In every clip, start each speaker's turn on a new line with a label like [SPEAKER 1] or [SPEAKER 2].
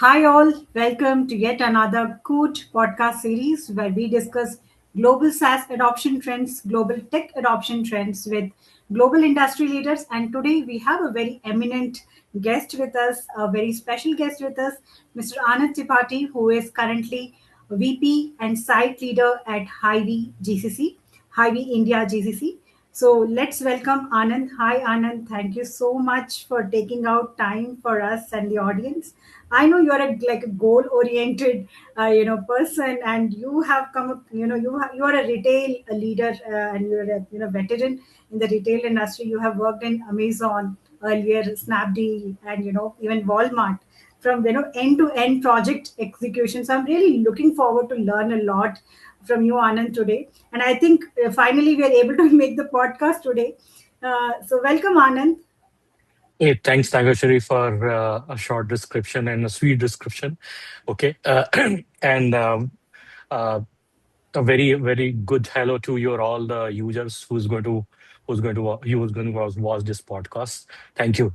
[SPEAKER 1] Hi, all. Welcome to yet another Koot Podcast Series where we discuss global SaaS adoption trends, global tech adoption trends with global industry leaders. And today we have a very eminent guest with us, a very special guest with us, Mr. Anand Tripathi, who is currently VP and site leader at Hy-Vee GCC, Hy-Vee India GCC. So let's welcome Anand. Hi, Anand. Thank you so much for taking out time for us and the audience. I know you're like a goal-oriented, person, and you have come up. You are a retail leader, and you're a veteran in the retail industry. You have worked in Amazon earlier, Snapdeal, and even Walmart from end-to-end project execution. So I'm really looking forward to learn a lot from you, Anand, today. And I think finally we are able to make the podcast today. So welcome, Anand.
[SPEAKER 2] Hey, thanks, Nageshwari, for a short description and a sweet description. Okay, and uh, a very good hello to your all the users who's going to watch this podcast. Thank you.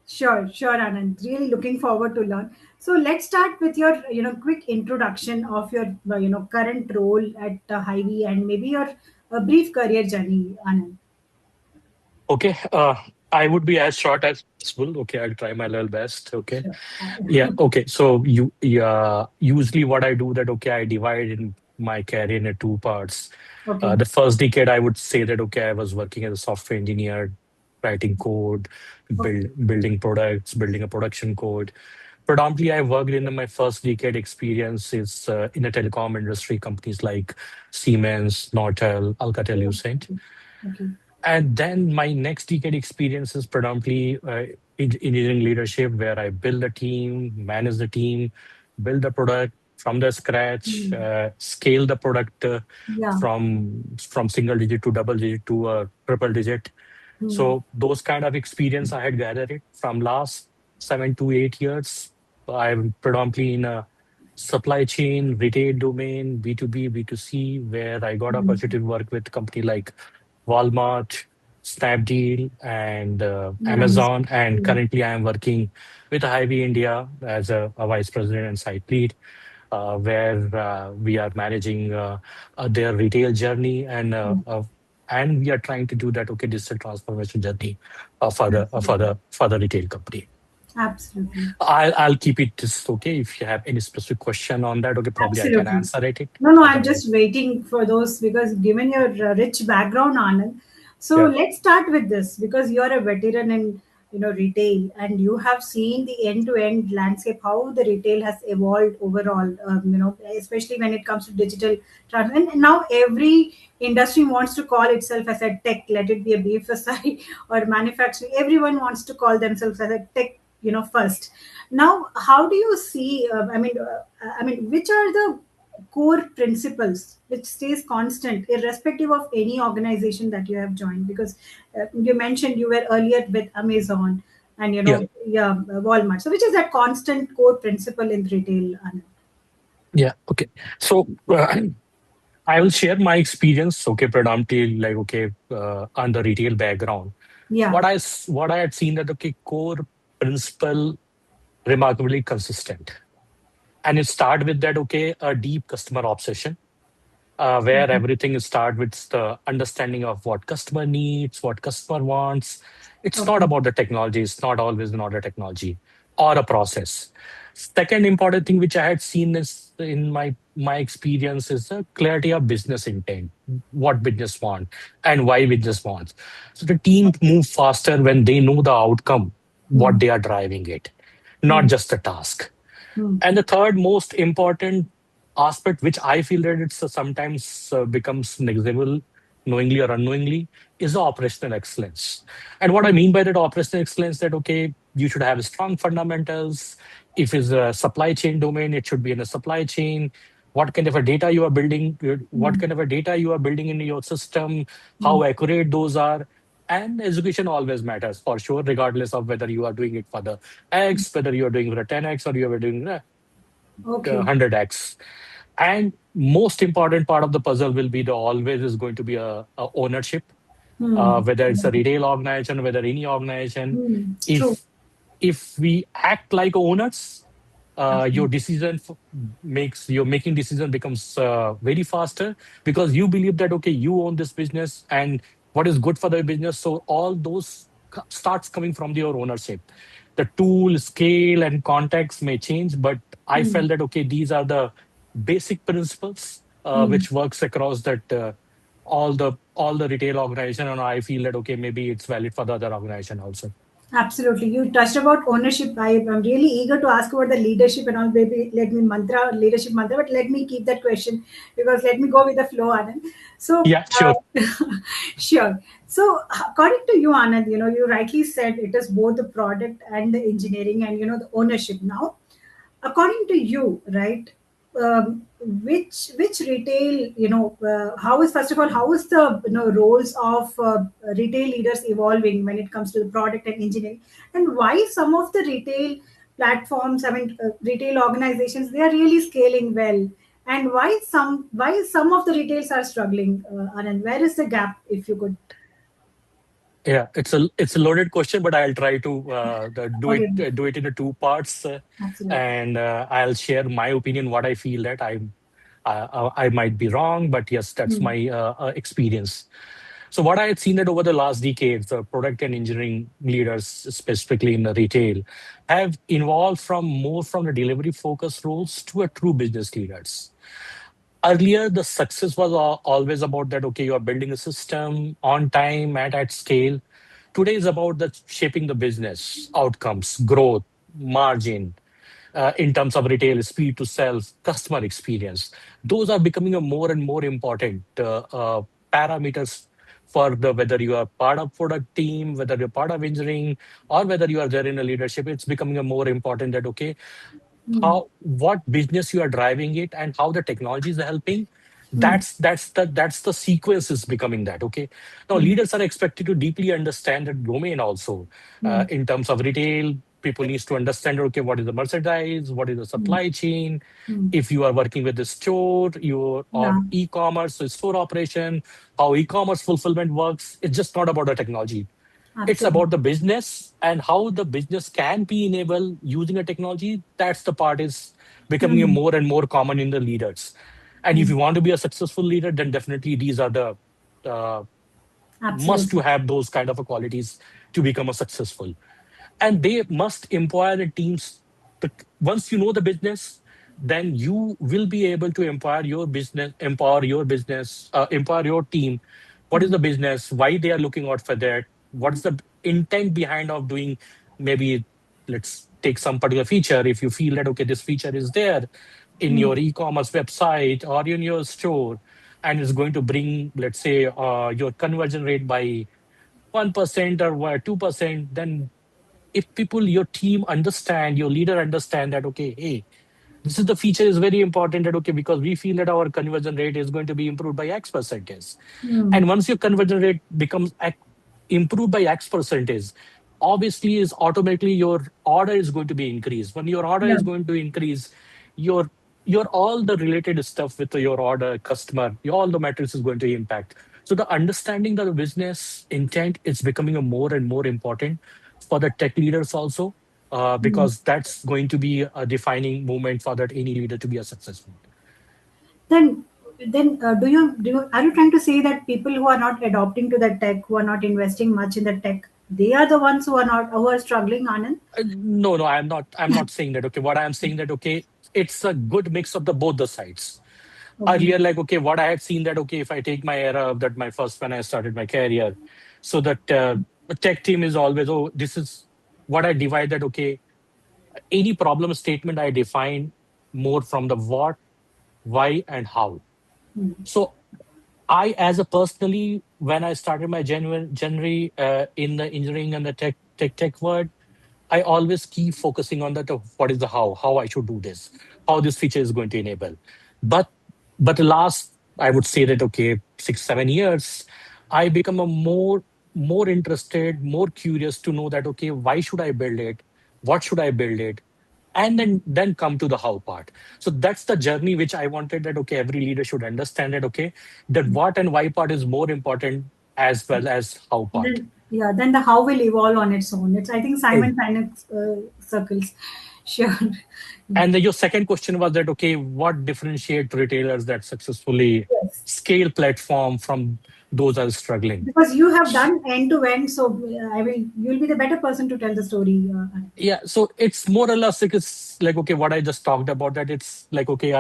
[SPEAKER 1] Sure, Anand. Really looking forward to learn. So let's start with your, quick introduction of your, current role at Hy-Vee and maybe your brief career journey, Anand.
[SPEAKER 2] Okay, I would be as short as possible. Okay, I'll try my level best. Okay,
[SPEAKER 1] Sure.
[SPEAKER 2] yeah. Okay, so usually what I do that okay I divide in my career into two parts.
[SPEAKER 1] Okay.
[SPEAKER 2] The first decade, I would say that, okay, I was working as a software engineer, writing code,
[SPEAKER 1] Okay.
[SPEAKER 2] building products, building a production code. Predominantly, I worked in my first decade experience is in the telecom industry, companies like Siemens, Nortel, Alcatel-Lucent.
[SPEAKER 1] Okay.
[SPEAKER 2] And then my next decade experience is predominantly engineering leadership, where I build a team, manage the team, build the product from the scratch,
[SPEAKER 1] Hmm.
[SPEAKER 2] scale the product
[SPEAKER 1] Yeah.
[SPEAKER 2] from single digit to double digit to a triple digit.
[SPEAKER 1] Hmm.
[SPEAKER 2] So those kind of experience I had gathered it from last 7 to 8 years. I'm predominantly in a supply chain, retail domain, B2B, B2C, where I got
[SPEAKER 1] Hmm.
[SPEAKER 2] opportunity to work with company like Walmart, Snapdeal, and
[SPEAKER 1] Nice.
[SPEAKER 2] Amazon. And
[SPEAKER 1] Hmm.
[SPEAKER 2] currently, I am working with Hy-Vee India as a vice president and site lead, where we are managing their retail journey and we are trying to do that okay digital transformation journey
[SPEAKER 1] Absolutely.
[SPEAKER 2] for the retail company.
[SPEAKER 1] Absolutely.
[SPEAKER 2] I'll keep it just okay. If you have any specific question on that, okay, probably I can
[SPEAKER 1] Absolutely.
[SPEAKER 2] answer it.
[SPEAKER 1] No, I'm
[SPEAKER 2] Otherwise,
[SPEAKER 1] just waiting for those because given your rich background, Anand. So
[SPEAKER 2] yeah.
[SPEAKER 1] let's start with this because you're a veteran in retail and you have seen the end-to-end landscape, how the retail has evolved overall. Especially when it comes to digital and now every industry wants to call itself as a tech. Let it be a BFSI or manufacturing. Everyone wants to call themselves as a tech. First. Now, how do you see? Which are the core principles which stays constant irrespective of any organization that you have joined because you mentioned you were earlier with Amazon and
[SPEAKER 2] Yeah.
[SPEAKER 1] Walmart, so which is that constant core principle in retail, Anand?
[SPEAKER 2] Yeah. Okay. So I will share my experience. Okay, predominantly like okay on the retail background.
[SPEAKER 1] Yeah.
[SPEAKER 2] What I had seen that okay core principle remarkably consistent, and it start with that okay a deep customer obsession, where everything is start with the understanding of what customer needs, what customer wants. It's not
[SPEAKER 1] Okay.
[SPEAKER 2] about the technology. It's not always not a technology or a process. Second important thing which I had seen is in my experience is the clarity of business intent, what business want and why business wants. So the team move faster when they know the outcome, what
[SPEAKER 1] Hmm.
[SPEAKER 2] they are driving it, not
[SPEAKER 1] Hmm.
[SPEAKER 2] just the task.
[SPEAKER 1] Hmm.
[SPEAKER 2] And the third most important aspect, which I feel that it's sometimes becomes negligible, knowingly or unknowingly, is the operational excellence. And what I mean by that operational excellence, that okay, you should have strong fundamentals. If it's a supply chain domain, it should be in a supply chain. What kind of a data you are building? What
[SPEAKER 1] Hmm.
[SPEAKER 2] kind of a data you are building in your system?
[SPEAKER 1] Hmm.
[SPEAKER 2] How accurate those are? And education always matters for sure, regardless of whether you are doing it for the X, whether you are doing it for a 10X or you are doing
[SPEAKER 1] Okay.
[SPEAKER 2] 100x. And most important part of the puzzle will be the always is going to be a ownership,
[SPEAKER 1] Hmm.
[SPEAKER 2] whether it's a retail organization, whether any organization.
[SPEAKER 1] Hmm. True.
[SPEAKER 2] If if we act like owners, your
[SPEAKER 1] Absolutely.
[SPEAKER 2] makes your making decision becomes very faster, because you believe that okay, you own this business and what is good for the business. So all those starts coming from your ownership. The tool, scale, and context may change, but I
[SPEAKER 1] Hmm.
[SPEAKER 2] felt that okay, these are the basic principles
[SPEAKER 1] Hmm.
[SPEAKER 2] which works across that all the retail organization, and I feel that okay, maybe it's valid for the other organization also.
[SPEAKER 1] Absolutely. You touched about ownership. I'm really eager to ask about the leadership and all. Maybe let me mantra, leadership mantra, but let me keep that question because let me go with the flow, Anand. So,
[SPEAKER 2] Yeah, sure.
[SPEAKER 1] sure. So, according to you, Anand, you rightly said it is both the product and the engineering and, the ownership. Now, according to you, right, which retail, how is, first of all, how is the roles of retail leaders evolving when it comes to the product and engineering, and why some of the retail platforms, I mean, retail organizations, they are really scaling well, and why some of the retails are struggling, and where is the gap, if you could.
[SPEAKER 2] Yeah, it's a loaded question, but I'll try to
[SPEAKER 1] Okay.
[SPEAKER 2] do it in a two parts,
[SPEAKER 1] Absolutely.
[SPEAKER 2] and I'll share my opinion. What I feel that I might be wrong, but yes, that's
[SPEAKER 1] Hmm.
[SPEAKER 2] my experience. So what I had seen that over the last decades, the product and engineering leaders, specifically in the retail, have evolved from the delivery focused roles to a true business leaders. Earlier, the success was always about that, okay, you are building a system on time at scale. Today is about the shaping the business outcomes, growth, margin, in terms of retail, speed to sales, customer experience. Those are becoming a more and more important parameters for the whether you are part of product team, whether you're part of engineering, or whether you are there in a leadership. It's becoming a more important that okay,
[SPEAKER 1] Hmm.
[SPEAKER 2] how what business you are driving it and how the technology is helping.
[SPEAKER 1] Hmm.
[SPEAKER 2] That's the sequence is becoming that okay. Now
[SPEAKER 1] Hmm.
[SPEAKER 2] leaders are expected to deeply understand the domain also.
[SPEAKER 1] Hmm.
[SPEAKER 2] In terms of retail, people needs to understand okay, what is the merchandise, what is the
[SPEAKER 1] Hmm.
[SPEAKER 2] supply chain.
[SPEAKER 1] Hmm.
[SPEAKER 2] If you are working with the store, your or
[SPEAKER 1] Yeah.
[SPEAKER 2] e-commerce, so store operation, how e-commerce fulfillment works. It's just not about the technology, it's
[SPEAKER 1] Absolutely.
[SPEAKER 2] about the business and how the business can be enabled using a technology. That's the part is becoming a
[SPEAKER 1] Hmm.
[SPEAKER 2] more and more common in the leaders. And if
[SPEAKER 1] Hmm.
[SPEAKER 2] you want to be a successful leader, then definitely these are the uh, must to
[SPEAKER 1] Absolutely.
[SPEAKER 2] have those kind of a qualities to become a successful. And they must empower the teams. Once you know the business, then you will be able to empower your team. What is
[SPEAKER 1] Hmm.
[SPEAKER 2] the business, why they are looking out for that, what is the intent behind of doing. Maybe let's take some particular feature. If you feel that okay, this feature is there in
[SPEAKER 1] Hmm.
[SPEAKER 2] your e-commerce website or in your store, and it's going to bring, let's say, your conversion rate by 1% or 2%, then if people, your team understand, your leader understand that okay, hey, this is the feature is very important, that okay, because we feel that our conversion rate is going to be improved by X percentage.
[SPEAKER 1] Hmm.
[SPEAKER 2] And once your conversion rate becomes improved by X percentage, obviously is automatically your order is going to be increased. When your order
[SPEAKER 1] Yeah.
[SPEAKER 2] is going to increase, your your all the related stuff with your order, customer, all the metrics is going to impact. So the understanding that the business intent is becoming a more and more important for the tech leaders also,
[SPEAKER 1] Hmm.
[SPEAKER 2] because that's going to be a defining moment for that any leader to be a successful.
[SPEAKER 1] Then, then are you trying to say that people who are not adopting to the tech, who are not investing much in the tech, they are the ones who are struggling, Anand?
[SPEAKER 2] No, no, I'm not. I'm not saying that. Okay, what I'm saying that okay, it's a good mix of the both the sides.
[SPEAKER 1] Okay.
[SPEAKER 2] Earlier, like okay, what I had seen that okay, if I take my era of that my first when I started my career, so that the tech team is always oh, this is what I divide that okay, any problem statement I define more from the what, why, and how.
[SPEAKER 1] Hmm.
[SPEAKER 2] So I, as a personally, when I started my genuine journey in the engineering and the tech world, I always keep focusing on that of what is the how I should do this, how this feature is going to enable. But the last, I would say that okay, 6 7 years, I become a more interested, more curious to know that okay, why should I build it, what should I build it, and then come to the how part. So that's the journey which I wanted that okay, every leader should understand that okay, that what and why part is more important as well as how part.
[SPEAKER 1] Then, yeah, then the how will evolve on its own. It's, I think,
[SPEAKER 2] Eh,
[SPEAKER 1] Simon Sinek circles. Sure.
[SPEAKER 2] And then your second question was that, okay, what differentiate retailers that successfully
[SPEAKER 1] Yes.
[SPEAKER 2] scale platform from those are struggling?
[SPEAKER 1] Because you have done end to end, so you'll be the better person to tell the story.
[SPEAKER 2] Yeah, so it's more or less like it's like, okay, what I just talked about, that it's like, okay,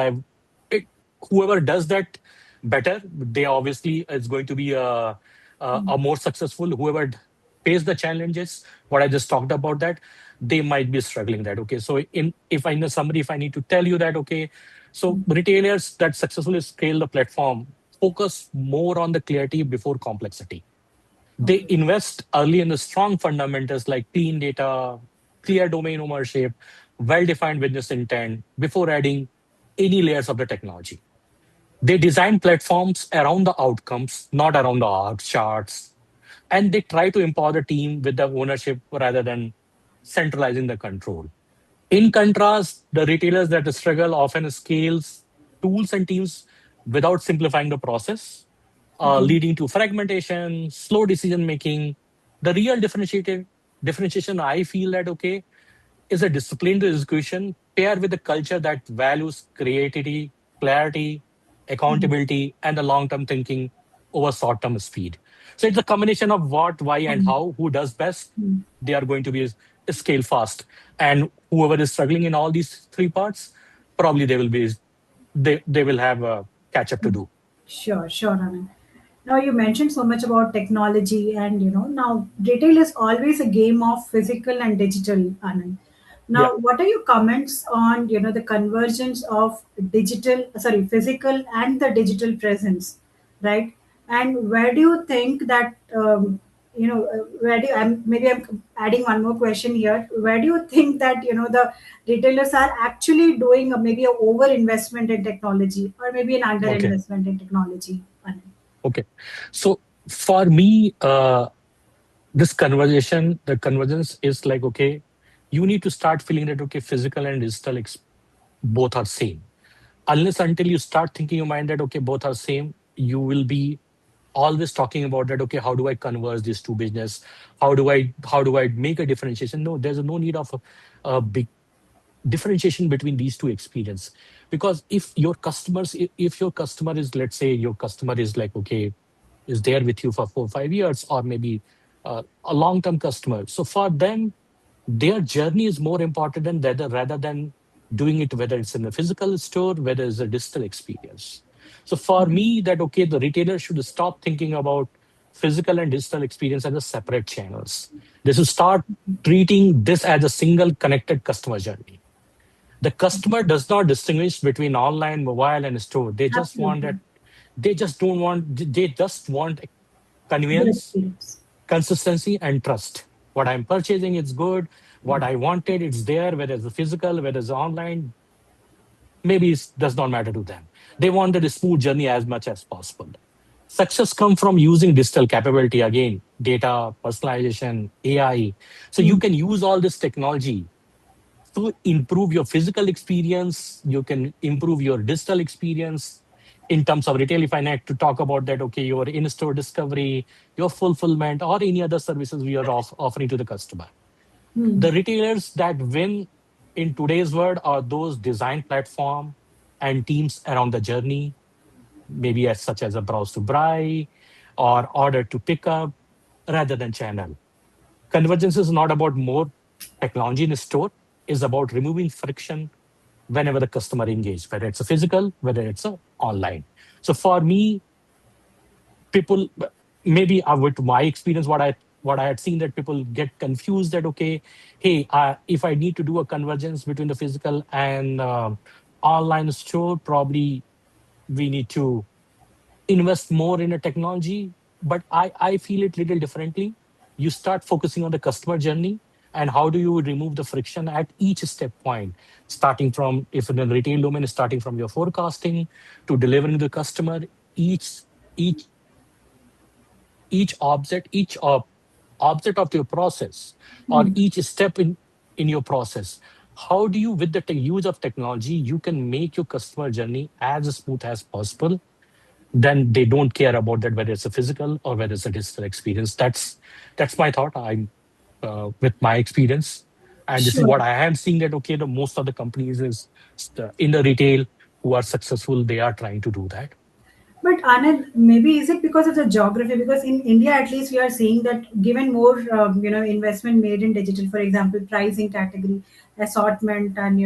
[SPEAKER 2] it, whoever does that better, they obviously is going to be a more successful. Whoever face the challenges, what I just talked about, that they might be struggling that. Okay, so in if I know somebody, if I need to tell you that, okay, so retailers that successfully scale the platform focus more on the clarity before complexity. They
[SPEAKER 1] Okay.
[SPEAKER 2] invest early in the strong fundamentals like clean data, clear domain ownership, well defined business intent before adding any layers of the technology. They design platforms around the outcomes, not around the org charts. And they try to empower the team with the ownership rather than centralizing the control. In contrast, the retailers that struggle often scales tools and teams without simplifying the process,
[SPEAKER 1] Okay.
[SPEAKER 2] leading to fragmentation, slow decision making. The real differentiation, I feel that, okay, is a disciplined execution paired with a culture that values creativity, clarity,
[SPEAKER 1] Mm.
[SPEAKER 2] accountability, and the long-term thinking over short-term speed. So it's a combination of what, why, and
[SPEAKER 1] Mm.
[SPEAKER 2] how. Who does best?
[SPEAKER 1] Mm.
[SPEAKER 2] They are going to be scale fast, and whoever is struggling in all these three parts, probably they will have a catch up to do.
[SPEAKER 1] Sure, sure, Anand. Now you mentioned so much about technology, and now retail is always a game of physical and digital, Anand.
[SPEAKER 2] Yeah.
[SPEAKER 1] Now, what are your comments on the convergence of physical and the digital presence, right? And where do you think that where do maybe I'm adding one more question here. Where do you think that the retailers are actually doing maybe a over investment in technology or maybe an under
[SPEAKER 2] Okay.
[SPEAKER 1] investment in technology? Anand?
[SPEAKER 2] Okay. So for me, this conversation, the convergence is like, okay, you need to start feeling that, okay, physical and digital both are same. Unless until you start thinking in your mind that, okay, both are same, you will be always talking about that, okay, how do I converge these two business? How do I make a differentiation? No, there's no need of a big differentiation between these two experience. Because if your customer is, let's say your customer is like, okay, is there with you for 4 or 5 years, or maybe a long term customer, so for them their journey is more important than that, rather than doing it whether it's in a physical store, whether it's a digital experience. So for me, that, okay, the retailer should stop thinking about physical and digital experience as a separate channels. They should start treating this as a single connected customer journey. The customer does not distinguish between online, mobile, and store. They just want
[SPEAKER 1] Absolutely.
[SPEAKER 2] that. They just don't want. They just want
[SPEAKER 1] Good
[SPEAKER 2] convenience,
[SPEAKER 1] experience.
[SPEAKER 2] consistency, and trust. What I'm purchasing is good. What I wanted, it's there. Whether it's physical, whether it's online, maybe it does not matter to them. They want the smooth journey as much as possible. Success comes from using digital capability again, data, personalization, AI. So you
[SPEAKER 1] Hmm.
[SPEAKER 2] can use all this technology to improve your physical experience. You can improve your digital experience in terms of retail. If I need to talk about that, okay, your in-store discovery, your fulfillment, or any other services we are offering to the customer.
[SPEAKER 1] Hmm.
[SPEAKER 2] The retailers that win in today's world are those design platform and teams around the journey, maybe as such as a browse to buy or order to pick up, rather than channel. Convergence is not about more technology in a store, is about removing friction whenever the customer engage, whether it's a physical, whether it's a online. So for me, people, maybe with my experience, what I had seen, that people get confused that, okay, hey, if I need to do a convergence between the physical and online store, probably we need to invest more in a technology. But I feel it little differently. You start focusing on the customer journey, and how do you remove the friction at each step point, starting from, if in the retail domain, is starting from your forecasting to delivering to the customer. Each each each object each object of your process, or
[SPEAKER 1] Hmm.
[SPEAKER 2] each step in your process, how do you, with the use of technology, you can make your customer journey as smooth as possible. Then they don't care about that, whether it's a physical or whether it's a digital experience. That's my thought. I'm with my experience. And this is
[SPEAKER 1] Sure.
[SPEAKER 2] what I am seeing, that okay, the most of the companies is in the retail who are successful, they are trying to do that.
[SPEAKER 1] But Anand, maybe is it because of the geography? Because in India, at least, we are seeing that given more, investment made in digital, for example, pricing category, assortment, and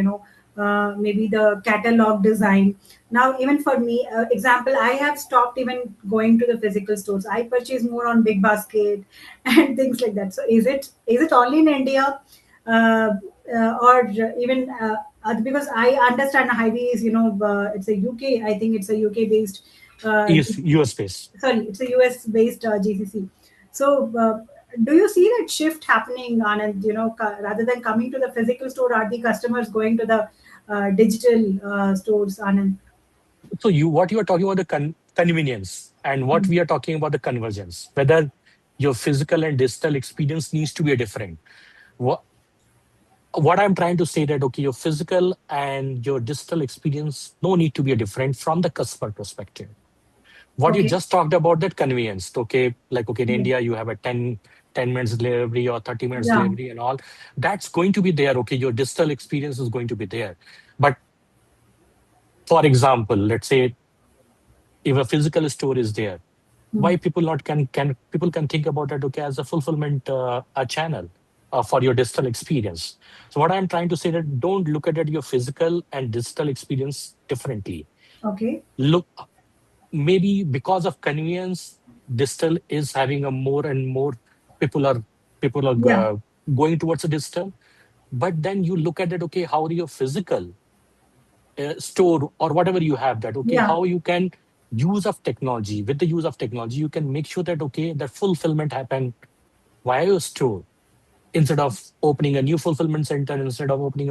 [SPEAKER 1] maybe the catalog design. Now, even for me, example, I have stopped even going to the physical stores. I purchase more on Big Basket and things like that. So, is it only in India, or even because I understand Hy-Vee is it's a UK. I think it's a UK based
[SPEAKER 2] Is US based.
[SPEAKER 1] sorry, it's a US based GCC. So, do you see that shift happening, Anand? Rather than coming to the physical store, are the customers going to the digital stores, Anand?
[SPEAKER 2] So you what you are talking about the convenience, and what we are talking about the convergence, whether your physical and digital experience needs to be different. What I'm trying to say, that okay, your physical and your digital experience no need to be different from the customer perspective. What you
[SPEAKER 1] Okay.
[SPEAKER 2] just talked about, that convenience, okay, like okay, in
[SPEAKER 1] Yeah.
[SPEAKER 2] India you have a 10 minutes delivery or 30 minutes
[SPEAKER 1] Yeah.
[SPEAKER 2] delivery and all, that's going to be there. Okay, your digital experience is going to be there. But for example, let's say if a physical store is there,
[SPEAKER 1] Hmm.
[SPEAKER 2] why people not can people can think about it, okay, as a fulfillment a channel for your digital experience. So what I'm trying to say, that don't look at it, your physical and digital experience differently.
[SPEAKER 1] Okay.
[SPEAKER 2] Look, maybe because of convenience, digital is having a more and more, people are people are
[SPEAKER 1] Yeah.
[SPEAKER 2] going towards a digital. But then you look at it, okay, how your physical store or whatever you have, that okay,
[SPEAKER 1] Yeah.
[SPEAKER 2] how you can use of technology, with the use of technology you can make sure that okay, that fulfillment happen via your store, instead of opening a new fulfillment center, instead of opening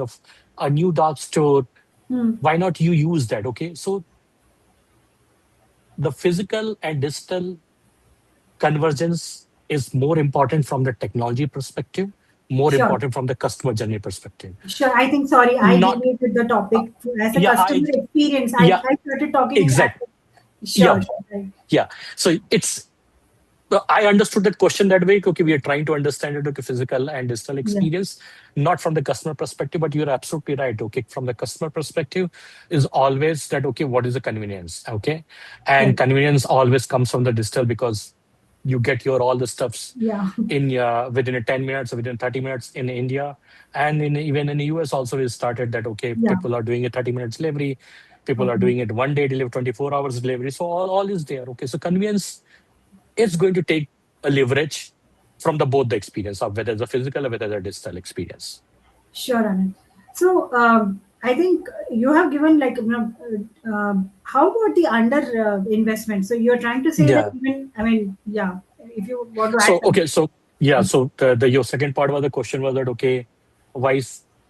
[SPEAKER 2] a new dark store.
[SPEAKER 1] Hmm.
[SPEAKER 2] Why not you use that? Okay, so the physical and digital convergence is more important from the technology perspective, more
[SPEAKER 1] Sure.
[SPEAKER 2] important from the customer journey perspective.
[SPEAKER 1] Sure. I think, sorry, I
[SPEAKER 2] Not
[SPEAKER 1] deviated the
[SPEAKER 2] uh,
[SPEAKER 1] topic as a
[SPEAKER 2] yeah
[SPEAKER 1] customer
[SPEAKER 2] I
[SPEAKER 1] experience.
[SPEAKER 2] yeah
[SPEAKER 1] I started talking in.
[SPEAKER 2] exact
[SPEAKER 1] Sure.
[SPEAKER 2] yeah
[SPEAKER 1] Sure. Right.
[SPEAKER 2] yeah so it's I understood that question that way. Okay, we are trying to understand it, okay, physical and digital
[SPEAKER 1] Yeah.
[SPEAKER 2] experience, not from the customer perspective, but you're absolutely right. Okay, from the customer perspective, is always that okay, what is the convenience? Okay, and
[SPEAKER 1] Correct.
[SPEAKER 2] convenience always comes from the digital, because you get your all the stuffs
[SPEAKER 1] Yeah.
[SPEAKER 2] in within a 10 minutes or within 30 minutes in India, and in even in the US also is started that okay,
[SPEAKER 1] Yeah.
[SPEAKER 2] people are doing a 30 minutes delivery, people are
[SPEAKER 1] Okay.
[SPEAKER 2] doing it one day delivery, 24 hours delivery. So all is there. Okay, so convenience, it's going to take a leverage from the both the experience of whether it's a physical or whether it's a digital experience.
[SPEAKER 1] Sure, Anand. So, I think you have given like, how about the under investment? So you're trying to say that
[SPEAKER 2] Yeah.
[SPEAKER 1] even, I mean, yeah, if you want to add
[SPEAKER 2] So
[SPEAKER 1] something.
[SPEAKER 2] okay, so yeah, so the your second part was the question was that okay, why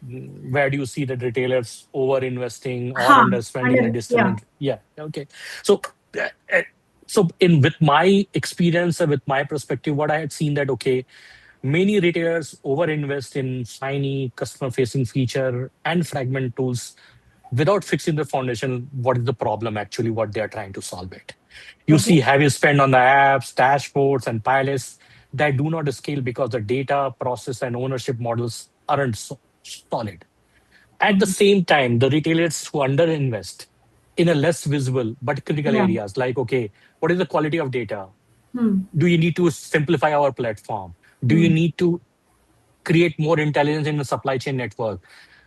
[SPEAKER 2] where do you see that retailers over investing or
[SPEAKER 1] Huh,
[SPEAKER 2] underspending in a
[SPEAKER 1] under,
[SPEAKER 2] digital?
[SPEAKER 1] yeah.
[SPEAKER 2] Yeah, okay. So uh, uh, so in with my experience and with my perspective, what I had seen that okay, many retailers over invest in shiny customer facing feature and fragment tools without fixing the foundation. What is the problem actually, what they are trying to solve it? You
[SPEAKER 1] Okay.
[SPEAKER 2] see heavy spend on the apps, dashboards, and pilots that do not scale because the data, process, and ownership models aren't solid. At the
[SPEAKER 1] Okay.
[SPEAKER 2] same time, the retailers who underinvest in a less visible but critical
[SPEAKER 1] Yeah.
[SPEAKER 2] areas, like okay, what is the quality of data?
[SPEAKER 1] Hmm.
[SPEAKER 2] Do you need to simplify our platform? Do you
[SPEAKER 1] Hmm.
[SPEAKER 2] need to create more intelligence in the supply chain network?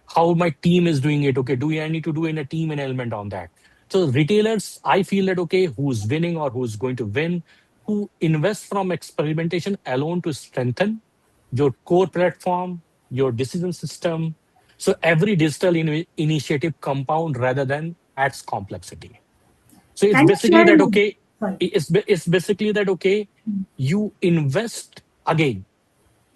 [SPEAKER 2] How my team is doing it? Okay, do I need to do in a team an element on that? So retailers, I feel that okay, who's winning or who's going to win, who invest from experimentation alone to strengthen your core platform, your decision system. So every digital initiative compound rather than adds complexity. So it's
[SPEAKER 1] Can you
[SPEAKER 2] basically
[SPEAKER 1] share
[SPEAKER 2] that
[SPEAKER 1] an,
[SPEAKER 2] okay,
[SPEAKER 1] sorry.
[SPEAKER 2] it's basically that okay, you invest again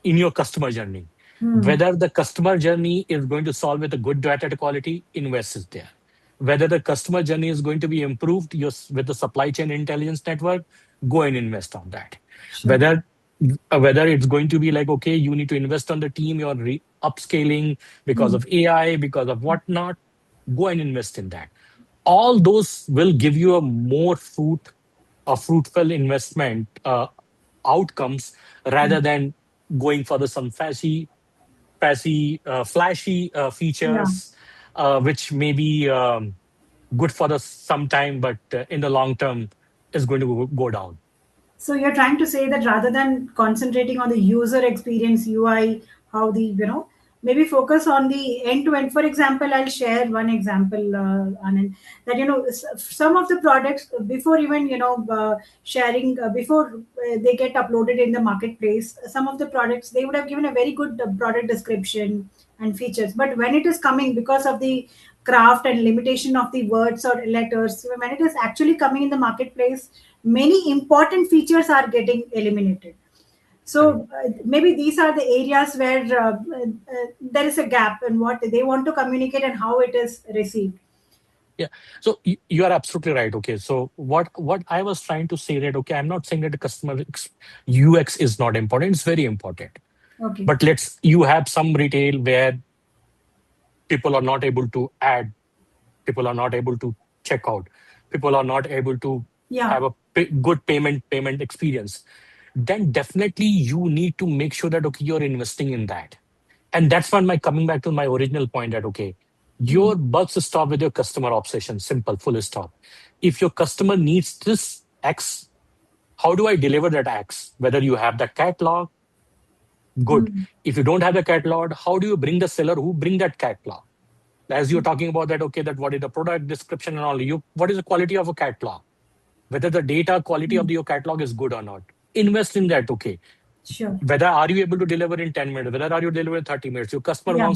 [SPEAKER 2] in your customer journey.
[SPEAKER 1] Hmm.
[SPEAKER 2] Whether the customer journey is going to solve with a good data quality, invest is there. Whether the customer journey is going to be improved with the supply chain intelligence network, go and invest on that.
[SPEAKER 1] Sure.
[SPEAKER 2] Whether whether it's going to be like okay, you need to invest on the team, you're upscaling because
[SPEAKER 1] Hmm.
[SPEAKER 2] of AI, because of whatnot, go and invest in that. All those will give you a fruitful investment outcomes, rather than going for the some fancy. flashy
[SPEAKER 1] Yeah.
[SPEAKER 2] features, which may be good for the some time, but in the long term is going to go down.
[SPEAKER 1] So you're trying to say that rather than concentrating on the user experience UI, how the maybe focus on the end to end. For example, I'll share one example, Anand, that some of the products before even sharing before they get uploaded in the marketplace, some of the products they would have given a very good product description and features, but when it is coming because of the craft and limitation of the words or letters, when it is actually coming in the marketplace, many important features are getting eliminated.
[SPEAKER 2] Correct.
[SPEAKER 1] So maybe these are the areas where there is a gap in what they want to communicate and how it is received.
[SPEAKER 2] Yeah. So you are absolutely right. Okay. So what I was trying to say that, okay, I'm not saying that the UX is not important. It's very important.
[SPEAKER 1] Okay.
[SPEAKER 2] But you have some retail where people are not able to add, people are not able to check out, people are not able to
[SPEAKER 1] Yeah.
[SPEAKER 2] have a good payment experience. Then definitely you need to make sure that, okay, you're investing in that. And that's when my coming back to my original point that, okay,
[SPEAKER 1] Hmm.
[SPEAKER 2] your bugs stop with your customer obsession. Simple, full stop. If your customer needs this X, how do I deliver that X? Whether you have the catalog, good.
[SPEAKER 1] Hmm.
[SPEAKER 2] If you don't have the catalog, how do you bring the seller who bring that catalog? As you're talking about that, okay, that what is the product description and all, you what is the quality of a catalog? Whether the data quality of your catalog is good or not. Invest in that, okay.
[SPEAKER 1] Sure.
[SPEAKER 2] Whether are you able to deliver in 10 minutes, whether are you delivering in 30 minutes.
[SPEAKER 1] Yeah.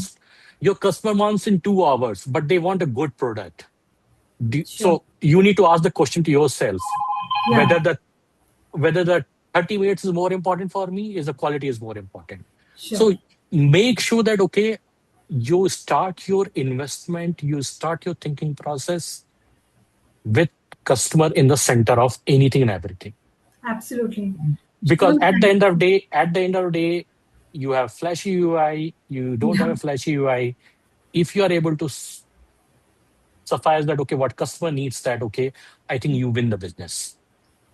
[SPEAKER 2] Your customer wants in 2 hours, but they want a good product.
[SPEAKER 1] Sure.
[SPEAKER 2] So you need to ask the question to yourself
[SPEAKER 1] Yeah.
[SPEAKER 2] whether the 30 minutes is more important for me, is the quality is more important.
[SPEAKER 1] Sure.
[SPEAKER 2] So make sure that, okay, you start your investment, you start your thinking process with customer in the center of anything and everything.
[SPEAKER 1] Absolutely.
[SPEAKER 2] Because
[SPEAKER 1] Truly right.
[SPEAKER 2] at the end of the day, you have flashy UI, you don't have
[SPEAKER 1] Yeah.
[SPEAKER 2] a flashy UI. If you are able to suffice that, okay, what customer needs that, okay, I think you win the business.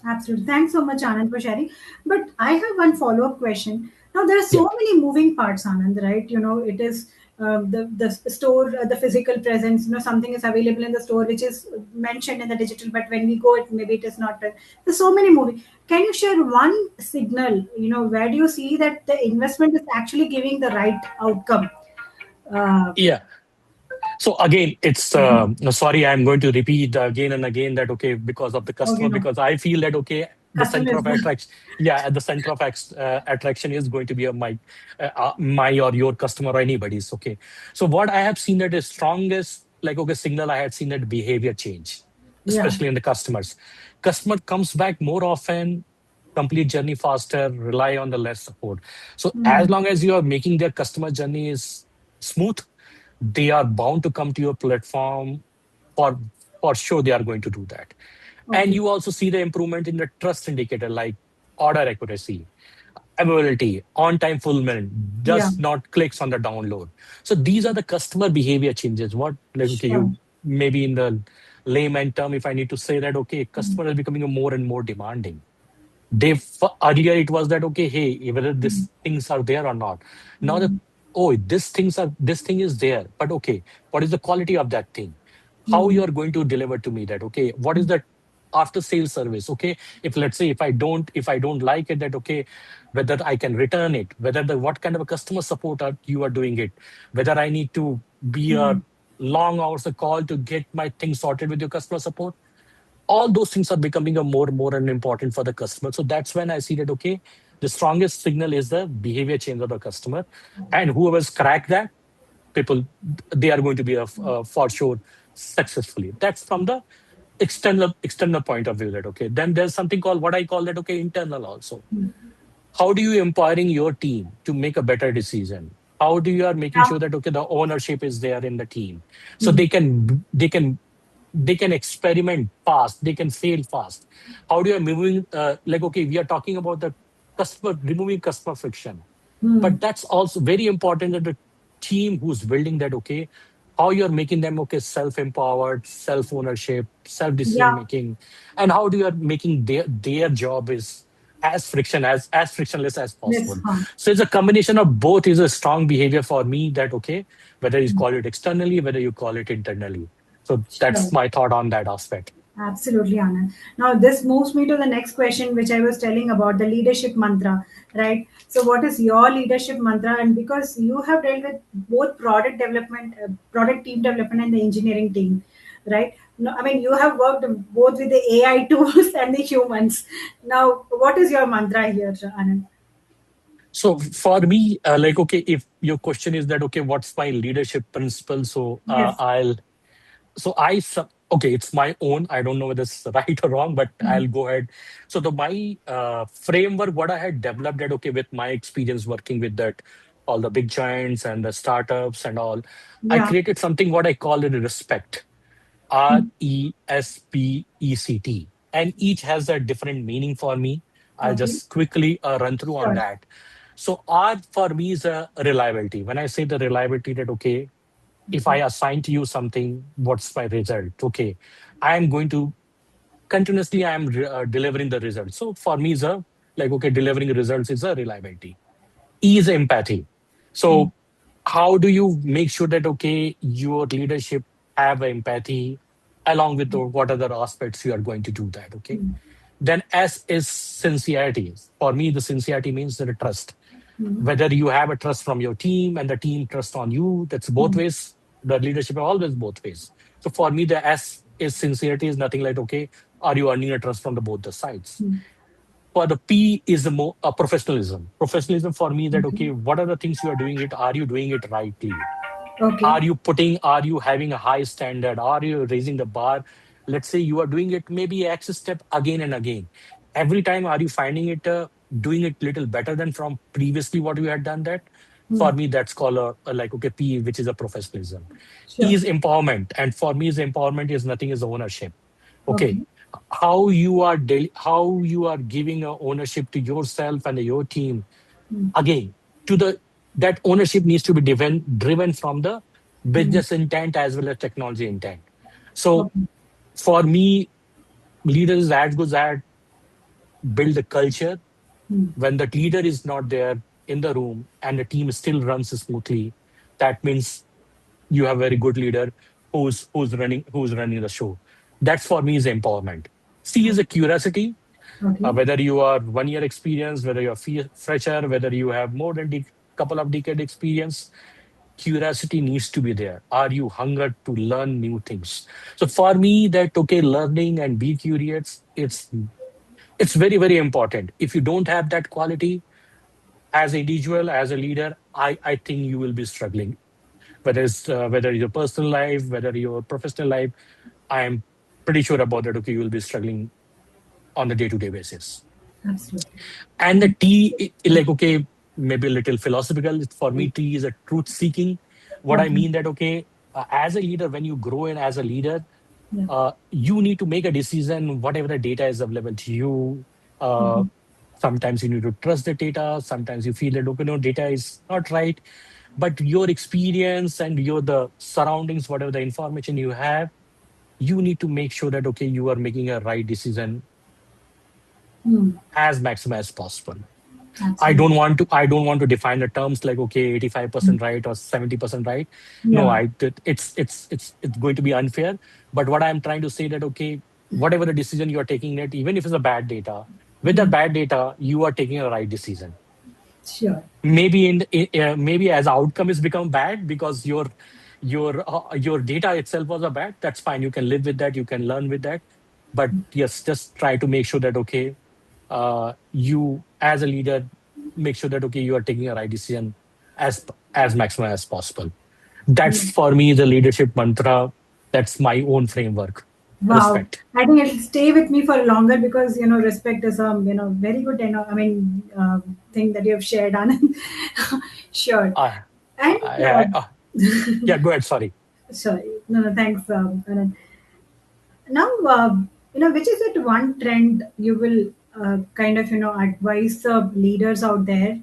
[SPEAKER 1] Absolutely. Thanks so much, Anand, for sharing. But I have one follow up question. Now, there are
[SPEAKER 2] Yeah.
[SPEAKER 1] so many moving parts, Anand, right? It is the store, the physical presence. Something is available in the store which is mentioned in the digital, but when we go, maybe it is not. There's so many moving. Can you share one signal? Where do you see that the investment is actually giving the right outcome? Uh,
[SPEAKER 2] Yeah. So again, it's no, sorry, I'm going to repeat again and again that, okay, because of the
[SPEAKER 1] okay,
[SPEAKER 2] customer,
[SPEAKER 1] no.
[SPEAKER 2] because I feel that, okay, the
[SPEAKER 1] Customer
[SPEAKER 2] center
[SPEAKER 1] is
[SPEAKER 2] of
[SPEAKER 1] the
[SPEAKER 2] attraction, yeah, at the center of attraction is going to be my or your customer or anybody's. Okay, so what I have seen that is strongest, like, okay, signal I had seen that behavior change,
[SPEAKER 1] yeah.
[SPEAKER 2] especially in the customers. Customer comes back more often, complete journey faster, rely on the less support. So as
[SPEAKER 1] Hmm.
[SPEAKER 2] long as you are making their customer journey is smooth, they are bound to come to your platform. For for sure they are going to do that. And
[SPEAKER 1] Okay.
[SPEAKER 2] you also see the improvement in the trust indicator like order accuracy, availability, on time fulfillment,
[SPEAKER 1] Yeah.
[SPEAKER 2] just not clicks on the download. So these are the customer behavior changes. What, like, okay,
[SPEAKER 1] Sure.
[SPEAKER 2] you maybe in the layman term, if I need to say that, okay, customer is becoming a more and more demanding. Earlier it was that, okay, hey, whether these things are there or not. Now that,
[SPEAKER 1] Hmm.
[SPEAKER 2] oh, this thing is there, but okay, what is the quality of that thing? How
[SPEAKER 1] Hmm.
[SPEAKER 2] you are going to deliver to me that? Okay, what is the after sales service? Okay, if let's say if I don't like it, that, okay, whether I can return it, whether the what kind of a customer support you are doing it, whether I need to be a
[SPEAKER 1] Hmm.
[SPEAKER 2] long hours a call to get my thing sorted with your customer support. All those things are becoming a more and important for the customer. So that's when I see that, okay, the strongest signal is the behavior change of the customer. And whoever's cracked that, people, they are going to be for sure successfully. That's from the external point of view that, okay. Then there's something called what I call that, okay, internal also. How do you empowering your team to make a better decision? How do you are making
[SPEAKER 1] Yeah.
[SPEAKER 2] sure that, okay, the ownership is there in the team, so
[SPEAKER 1] Hmm.
[SPEAKER 2] they can experiment fast, they can fail fast. How do you moving, like, okay, we are talking about the customer, removing customer friction,
[SPEAKER 1] Hmm.
[SPEAKER 2] but that's also very important that the team who's building that, okay, how you're making them, okay, self-empowered, self-ownership, self-decision
[SPEAKER 1] Yeah.
[SPEAKER 2] making, and how do you are making their job is as frictionless as
[SPEAKER 1] Yes.
[SPEAKER 2] possible. So it's a combination of both is a strong behavior for me that okay, whether you call it externally, whether you call it internally. So that's
[SPEAKER 1] Sure.
[SPEAKER 2] my thought on that aspect.
[SPEAKER 1] Absolutely, Anand. Now, this moves me to the next question, which I was telling about the leadership mantra, right? So, what is your leadership mantra? And because you have dealt with both product development, product team development, and the engineering team, right? No, I mean, you have worked both with the AI tools and the humans. Now, what is your mantra here, Anand?
[SPEAKER 2] So for me, like okay, if your question is that okay, what's my leadership principle? So
[SPEAKER 1] Yes.
[SPEAKER 2] okay, it's my own. I don't know whether it's right or wrong, but I'll go ahead. So the my framework, what I had developed that okay with my experience working with that all the big giants and the startups and all, I
[SPEAKER 1] Yeah.
[SPEAKER 2] created something what I call it respect. RESPECT. And each has a different meaning for me. I'll
[SPEAKER 1] Okay.
[SPEAKER 2] just quickly run through on
[SPEAKER 1] Sure.
[SPEAKER 2] that. So R for me is a reliability. When I say the reliability that, okay, if I
[SPEAKER 1] Okay.
[SPEAKER 2] assign to you something, what's my result? Okay, I am going to continuously, I am delivering the result. So for me is a, like, okay, delivering results is a reliability. E is empathy.
[SPEAKER 1] Mm.
[SPEAKER 2] So how do you make sure that okay your leadership have empathy along with what other aspects you are going to do that, okay? Then S is sincerity. For me the sincerity means that a trust,
[SPEAKER 1] Mm.
[SPEAKER 2] whether you have a trust from your team and the team trust on you, that's both
[SPEAKER 1] Mm.
[SPEAKER 2] ways. The leadership are always both ways. So for me the S is sincerity is nothing like okay, are you earning a trust from the both the sides?
[SPEAKER 1] Mm.
[SPEAKER 2] For the P is the more professionalism. Professionalism for me that
[SPEAKER 1] Okay.
[SPEAKER 2] okay, what are the things you are doing it? Are you doing it rightly?
[SPEAKER 1] Okay.
[SPEAKER 2] Are you having a high standard? Are you raising the bar? Let's say you are doing it maybe X step again and again. Every time, are you finding it doing it little better than from previously what you had done that? For
[SPEAKER 1] Mm.
[SPEAKER 2] me, that's called a like okay P, which is a professionalism. E
[SPEAKER 1] Sure.
[SPEAKER 2] is empowerment, and for me, is empowerment is nothing is ownership. Okay,
[SPEAKER 1] Okay.
[SPEAKER 2] how you are giving a ownership to yourself and your team
[SPEAKER 1] Mm.
[SPEAKER 2] again to the that ownership needs to be driven from the
[SPEAKER 1] Mm.
[SPEAKER 2] business intent as well as technology intent. So
[SPEAKER 1] Okay.
[SPEAKER 2] for me, leaders as good at build a culture.
[SPEAKER 1] Mm.
[SPEAKER 2] When the leader is not there in the room and the team still runs smoothly, that means you have a very good leader who's running the show. That's for me is empowerment. C is a curiosity.
[SPEAKER 1] Okay.
[SPEAKER 2] Whether you are 1 year experience, whether you're fresher, whether you have more than couple of decade experience, curiosity needs to be there. Are you hunger to learn new things? So for me, that okay, learning and be curious, it's very very important. If you don't have that quality as an individual, as a leader, I think you will be struggling. Whether your personal life, whether your professional life, I am pretty sure about that. Okay, you will be struggling on a day to day basis.
[SPEAKER 1] Absolutely.
[SPEAKER 2] And the
[SPEAKER 1] And
[SPEAKER 2] T, like, okay, maybe a little philosophical. For me, T is a truth seeking. What I
[SPEAKER 1] okay.
[SPEAKER 2] mean that, okay, as a leader, when you grow in as a leader,
[SPEAKER 1] Yeah.
[SPEAKER 2] you need to make a decision, whatever the data is available to you. Uh,
[SPEAKER 1] Mhm.
[SPEAKER 2] Sometimes you need to trust the data. Sometimes you feel that, okay, no, data is not right. But your experience and the surroundings, whatever the information you have, you need to make sure that, okay, you are making a right decision
[SPEAKER 1] Mm.
[SPEAKER 2] as maximum as possible.
[SPEAKER 1] Absolutely.
[SPEAKER 2] I don't want to define the terms like okay 85% right or 70% right. No,
[SPEAKER 1] Yeah.
[SPEAKER 2] it's going to be unfair. But what I'm trying to say that okay, whatever the decision you are taking it, even if it's a bad data, with that
[SPEAKER 1] Mm.
[SPEAKER 2] bad data you are taking a right decision.
[SPEAKER 1] Sure.
[SPEAKER 2] Maybe maybe as outcome is become bad because your data itself was a bad, that's fine, you can live with that, you can learn with that. But yes, just try to make sure that okay, you as a leader make sure that okay you are taking a right decision as maximum as possible.
[SPEAKER 1] Yeah.
[SPEAKER 2] That's for me the leadership mantra. That's my own framework.
[SPEAKER 1] Wow.
[SPEAKER 2] Respect.
[SPEAKER 1] I think it'll stay with me for longer because respect is very good I mean thing that you have shared, Anand. Sure.
[SPEAKER 2] uh,
[SPEAKER 1] And
[SPEAKER 2] yeah, go ahead, sorry.
[SPEAKER 1] sorry, no, thanks, Anand. Now, which is that one trend you will kind of advise the leaders out there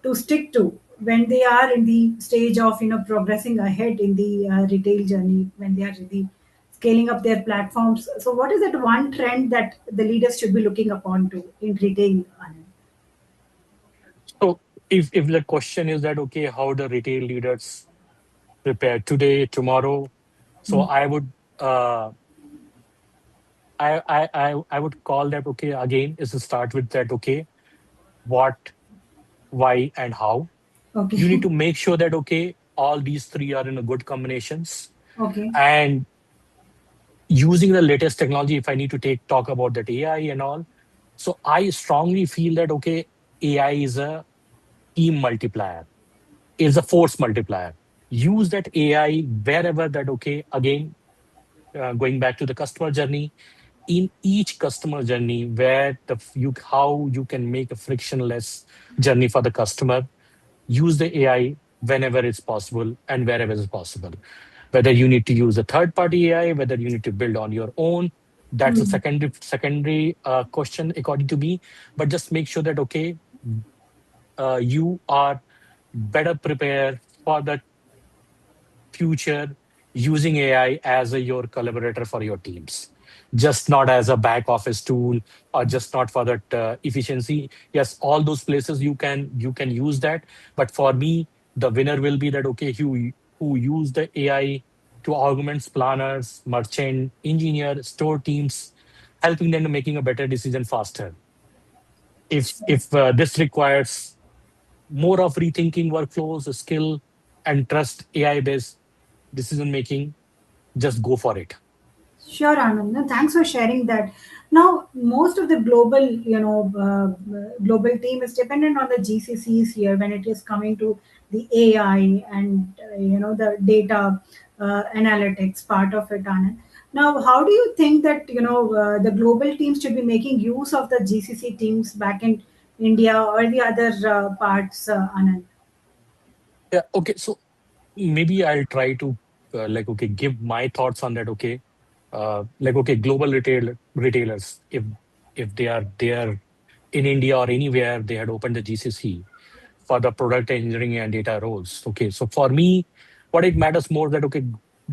[SPEAKER 1] to stick to when they are in the stage of progressing ahead in the retail journey, when they are really scaling up their platforms. So, what is that one trend that the leaders should be looking upon to in retail, Anand?
[SPEAKER 2] So if the question is that okay, how the retail leaders prepare today, tomorrow, so
[SPEAKER 1] Mm.
[SPEAKER 2] I would I would call that okay again is to start with that okay, what, why, and how. You need
[SPEAKER 1] Okay.
[SPEAKER 2] to make sure that okay, all these three are in a good combinations.
[SPEAKER 1] Okay.
[SPEAKER 2] And using the latest technology, if I need to take talk about that AI and all, so I strongly feel that okay, AI is a team multiplier, is a force multiplier. Use that AI wherever that okay, again, going back to the customer journey, in each customer journey where you how you can make a frictionless journey for the customer. Use the AI whenever it's possible and wherever it's possible. Whether you need to use a third party AI, whether you need to build on your own, that's a
[SPEAKER 1] Hmm.
[SPEAKER 2] secondary question according to me. But just make sure that okay, you are better prepared for the future using AI as your collaborator for your teams, just not as a back office tool or just not for that efficiency. Yes, all those places you can use that, but for me, the winner will be that okay, who use the AI to augment planners, merchant, engineer, store teams, helping them to making a better decision faster. If this requires more of rethinking workflows, skill, and trust AI based decision making, just go for it.
[SPEAKER 1] Sure, Anand. No, thanks for sharing that. Now, most of the global, global team is dependent on the GCCs here when it is coming to the AI and the data analytics part of it, Anand. Now, how do you think that the global teams should be making use of the GCC teams back in India or the other parts, Anand?
[SPEAKER 2] Yeah. Okay. So maybe I'll try to like okay, give my thoughts on that. Okay. Like okay, global retailers, if they are there in India or anywhere, they had opened the GCC for the product engineering and data roles. Okay. So for me, what it matters more that okay,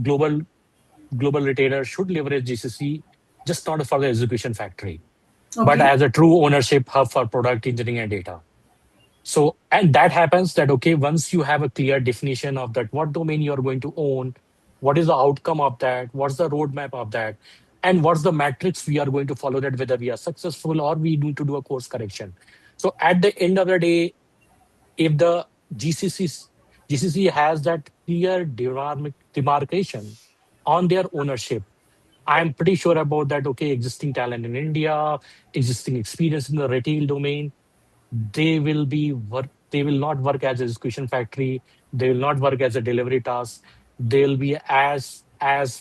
[SPEAKER 2] global global retailers should leverage GCC just not for the execution factory, but
[SPEAKER 1] Okay.
[SPEAKER 2] as a true ownership hub for product engineering and data. So, and that happens that, okay, once you have a clear definition of that, what domain you're going to own, what is the outcome of that, what's the roadmap of that, and what's the metrics we are going to follow that, whether we are successful or we need to do a course correction. So, at the end of the day, if the GCCs, GCC has that clear demarcation on their ownership, I'm pretty sure about that. Okay, existing talent in India, existing experience in the retail domain, they will not work as a execution factory, they will not work as a delivery task, they'll be as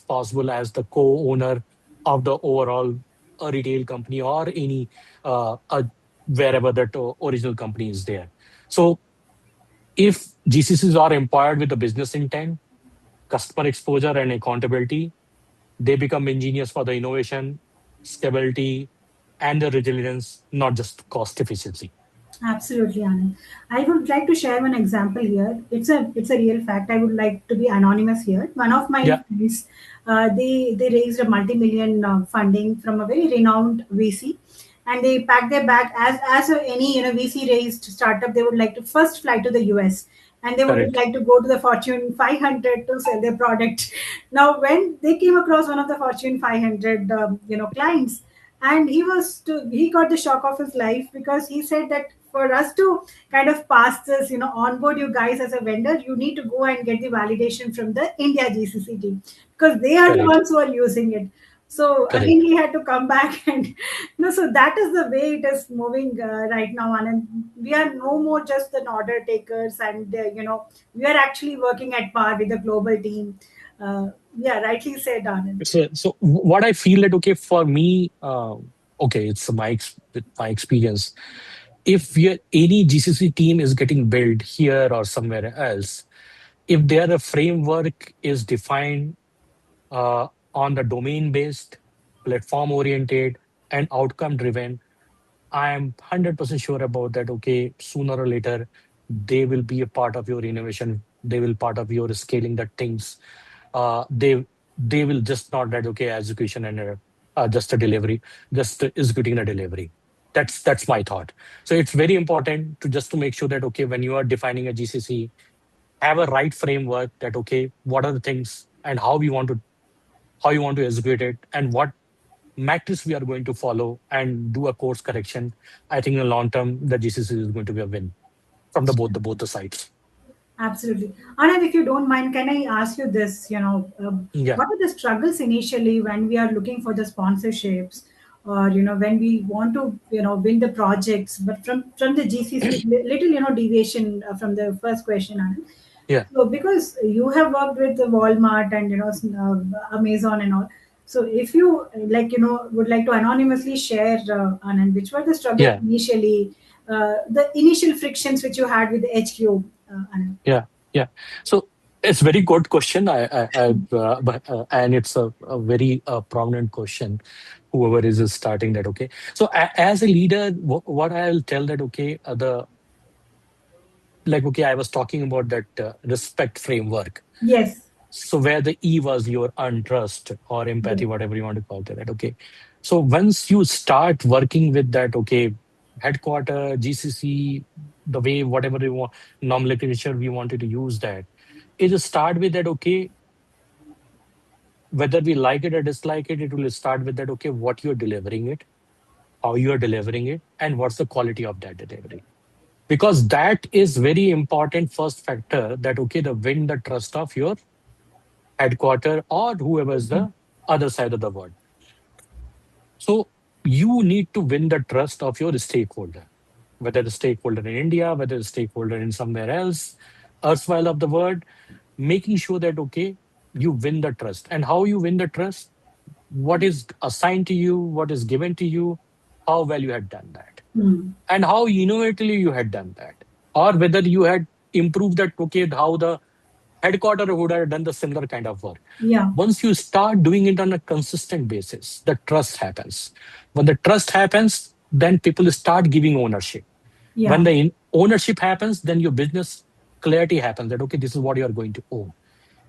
[SPEAKER 2] possible as the co-owner of the overall retail company or any wherever that original company is there. So if GCCs are empowered with the business intent, customer exposure, and accountability, they become engineers for the innovation, stability, and the resilience, not just cost efficiency.
[SPEAKER 1] Absolutely, Anand. I would like to share one example here. It's a real fact. I would like to be anonymous here. One of my
[SPEAKER 2] Yeah,
[SPEAKER 1] friends, they raised a multi-million funding from a very renowned VC, and they packed their bag any VC raised startup. They would like to first fly to the US, and they would
[SPEAKER 2] correct,
[SPEAKER 1] like to go to the Fortune 500 to sell their product. Now, when they came across one of the Fortune 500 clients, and he got the shock of his life because he said that for us to kind of pass this onboard you guys as a vendor, you need to go and get the validation from the India GCC team because they are the
[SPEAKER 2] correct,
[SPEAKER 1] ones who are using it. So again,
[SPEAKER 2] correct.
[SPEAKER 1] he had to come back and so that is the way it is moving right now, and we are no more just an order takers, and we are actually working at par with the global team. Yeah, rightly said, Anand.
[SPEAKER 2] So what I feel that okay for me, okay, it's with my experience. If any GCC team is getting built here or somewhere else, if their framework is defined on the domain based, platform oriented, and outcome driven, I am 100% sure about that. Okay, sooner or later, they will be a part of your innovation. They will part of your scaling the things. They they will just not that okay execution and just a delivery, just executing a delivery. That's my thought. So it's very important to just to make sure that okay when you are defining a GCC, have a right framework that okay what are the things and how you want to execute it and what matrix we are going to follow and do a course correction. I think in the long term the GCC is going to be a win from both the sides.
[SPEAKER 1] Absolutely. Anand, if you don't mind, can I ask you this?
[SPEAKER 2] Yeah,
[SPEAKER 1] What are the struggles initially when we are looking for the sponsorships, or when we want to, win the projects? But from the GCC, little, deviation from the first question, Anand.
[SPEAKER 2] yeah,
[SPEAKER 1] So because you have worked with the Walmart and Amazon and all, so if you like would like to anonymously share, Anand, which were the struggles
[SPEAKER 2] yeah.
[SPEAKER 1] initially, the initial frictions which you had with the HQ, Anand.
[SPEAKER 2] Yeah, yeah. So it's very good question. And it's a very prominent question. Whoever is starting that, okay. So as a leader, what I'll tell that, okay, the like, okay, I was talking about that respect framework.
[SPEAKER 1] Yes.
[SPEAKER 2] So where the E was your untrust or
[SPEAKER 1] Yes.
[SPEAKER 2] empathy, whatever you want to call it, that, okay. So once you start working with that, okay, headquarter, GCC, the way whatever you want, nomenclature we wanted to use that is to start with that, okay, whether we like it or dislike it, it will start with that, okay, what you're delivering it, how you are delivering it, and what's the quality of that delivery. Because that is very important first factor that, okay, the win the trust of your headquarter or whoever is the other side of the world. So you need to win the trust of your stakeholder, whether the stakeholder in India, whether the stakeholder in somewhere else, erstwhile of the world, making sure that, okay, you win the trust. And how you win the trust, what is assigned to you, what is given to you, how well you had done that,
[SPEAKER 1] Hmm.
[SPEAKER 2] and how innovatively you had done that, or whether you had improved that, okay, how the headquarter would have done the similar kind of work.
[SPEAKER 1] Yeah.
[SPEAKER 2] Once you start doing it on a consistent basis, the trust happens. When the trust happens, then people start giving ownership. When
[SPEAKER 1] Yeah.
[SPEAKER 2] the ownership happens, then your business clarity happens that, okay, this is what you are going to own.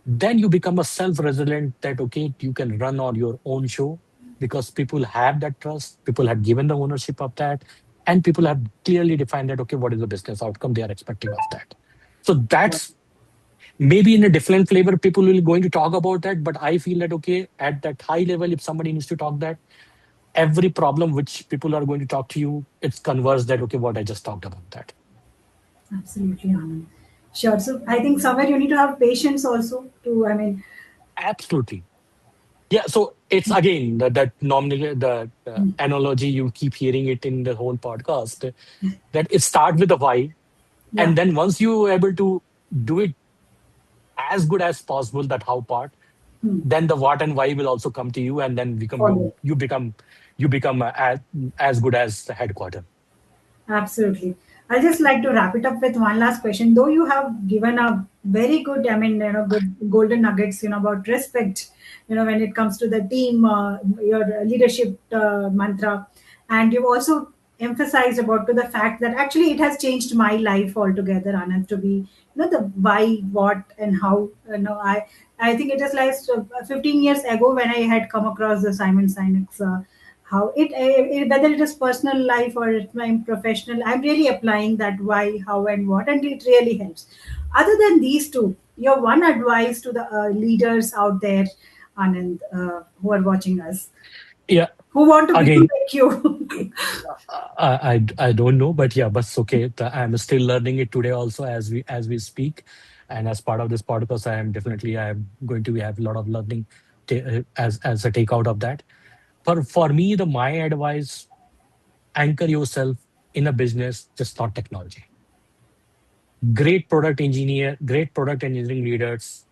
[SPEAKER 2] Then you become a self-resilient that, okay, you can run on your own show because people have that trust, people have given the ownership of that, and people have clearly defined that, okay, what is the business outcome they are expecting of that. So that's maybe in a different flavor people will going to talk about that, but I feel that okay at that high level if somebody needs to talk that every problem which people are going to talk to you it's converse that okay what I just talked about that.
[SPEAKER 1] Absolutely, Anand. Sure. So I think somewhere you need to have patience also to, I mean,
[SPEAKER 2] Absolutely. Yeah, so it's again that normally the analogy you keep hearing it in the whole podcast that it start with the why,
[SPEAKER 1] yeah.
[SPEAKER 2] and then once you are able to do it as good as possible that how part,
[SPEAKER 1] Hmm.
[SPEAKER 2] then the what and why will also come to you and then become
[SPEAKER 1] Follow.
[SPEAKER 2] you become as good as the headquarter.
[SPEAKER 1] Absolutely. I'd just like to wrap it up with one last question. Though you have given a very good, I mean, good golden nuggets, about respect, when it comes to the team, your leadership mantra, and you've also emphasized about to the fact that actually it has changed my life altogether, Anand, to be, the why, what, and how. I think it is like 15 years ago when I had come across the Simon Sinek's. How whether it is personal life or it's my professional, I'm really applying that why, how, and what, and it really helps. Other than these two, your one advice to the leaders out there, Anand, who are watching us,
[SPEAKER 2] Yeah,
[SPEAKER 1] who want to become
[SPEAKER 2] again,
[SPEAKER 1] like you.
[SPEAKER 2] I don't know, but yeah, but it's okay. I'm still learning it today also as we speak, and as part of this podcast, I am going to have a lot of learning as a takeout of that. For me, the my advice: anchor yourself in a business, just not technology. Great product engineering leaders,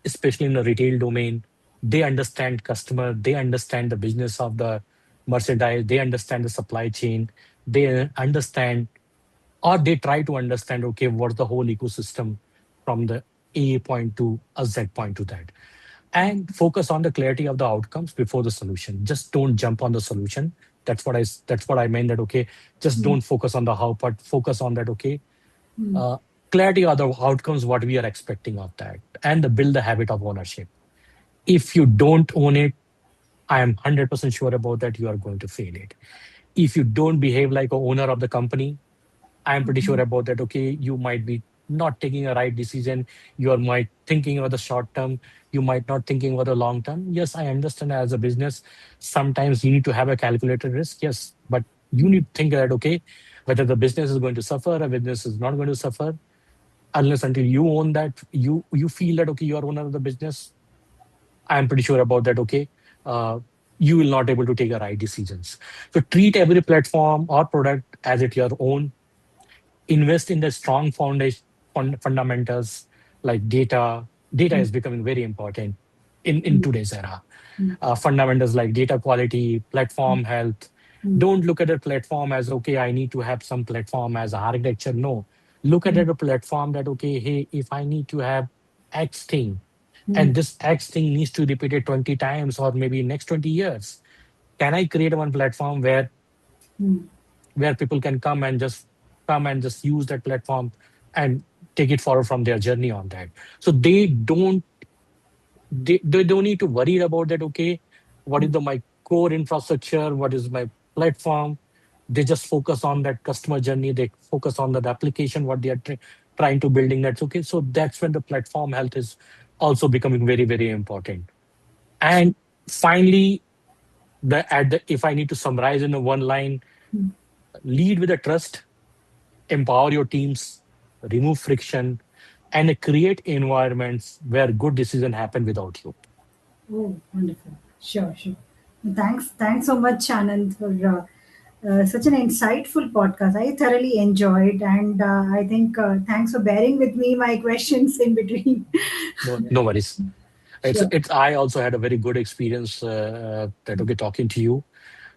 [SPEAKER 2] especially in the retail domain, they understand customer, they understand the business of the merchandise, they understand the supply chain, they understand or they try to understand okay what's the whole ecosystem from the A point to a Z point to that, and focus on the clarity of the outcomes before the solution. Just don't jump on the solution. That's what I meant that okay, just
[SPEAKER 1] Hmm.
[SPEAKER 2] don't focus on the how, but focus on that okay,
[SPEAKER 1] Hmm.
[SPEAKER 2] uh, clarity of the outcomes what we are expecting of that, and build the habit of ownership. If you don't own it, I am 100% sure about that you are going to fail it. If you don't behave like a owner of the company, I am pretty sure about that. Okay, you might be not taking a right decision. You are might thinking about the short term. You might not thinking about the long term. Yes, I understand as a business, sometimes you need to have a calculated risk. Yes, but you need to think that okay, whether the business is going to suffer or business is not going to suffer, unless until you own that, you feel that okay, you are owner of the business. I am pretty sure about that. Okay, uh, you will not able to take the right decisions. So treat every platform or product as it your own. Invest in the strong foundation fundamentals like data
[SPEAKER 1] Mm,
[SPEAKER 2] is becoming very important in
[SPEAKER 1] mm,
[SPEAKER 2] today's era.
[SPEAKER 1] mm,
[SPEAKER 2] Fundamentals like data quality,
[SPEAKER 1] mm,
[SPEAKER 2] platform health.
[SPEAKER 1] mm,
[SPEAKER 2] Don't look at a platform as okay, I need to have some platform as architecture. No, look at
[SPEAKER 1] mm,
[SPEAKER 2] it a platform that okay, hey, if I need to have X thing,
[SPEAKER 1] mm,
[SPEAKER 2] and this X thing needs to repeat it 20 times or maybe next 20 years, can I create one platform
[SPEAKER 1] mm,
[SPEAKER 2] where people can come and just use that platform and take it forward from their journey on that. So they don't need to worry about that. Okay, what is
[SPEAKER 1] mm,
[SPEAKER 2] the my core infrastructure? What is my platform? They just focus on that customer journey. They focus on that application, what they are trying to building. That's okay. So that's when the platform health is also becoming very, very important. And finally, if I need to summarize in a one line,
[SPEAKER 1] mm.
[SPEAKER 2] lead with a trust, empower your teams, remove friction, and create environments where good decisions happen without you.
[SPEAKER 1] Oh, wonderful. Sure, sure. Thanks so much, Anand, for such an insightful podcast. I thoroughly enjoyed, and I think thanks for bearing with me my questions in between.
[SPEAKER 2] No, no worries.
[SPEAKER 1] Sure,
[SPEAKER 2] It's. I also had a very good experience that okay talking to you.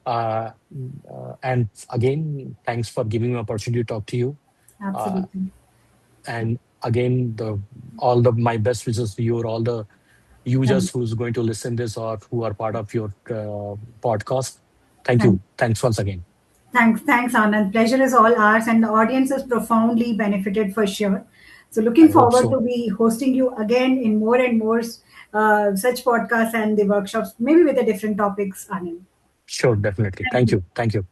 [SPEAKER 2] And again, thanks for giving me an opportunity to talk to you. Uh,
[SPEAKER 1] absolutely.
[SPEAKER 2] and again, the all the my best wishes to you or all the users
[SPEAKER 1] Thanks.
[SPEAKER 2] who's going to listen this or who are part of your podcast. Thank
[SPEAKER 1] Thanks.
[SPEAKER 2] you. Thanks once again.
[SPEAKER 1] Thanks, Anand. Pleasure is all ours, and the audience has profoundly benefited for sure. So, looking
[SPEAKER 2] I hope
[SPEAKER 1] forward to
[SPEAKER 2] so.
[SPEAKER 1] be hosting you again in more and more such podcasts and the workshops, maybe with the different topics, Anand.
[SPEAKER 2] Sure, definitely.
[SPEAKER 1] Thank
[SPEAKER 2] Thank
[SPEAKER 1] you.
[SPEAKER 2] you. Thank you.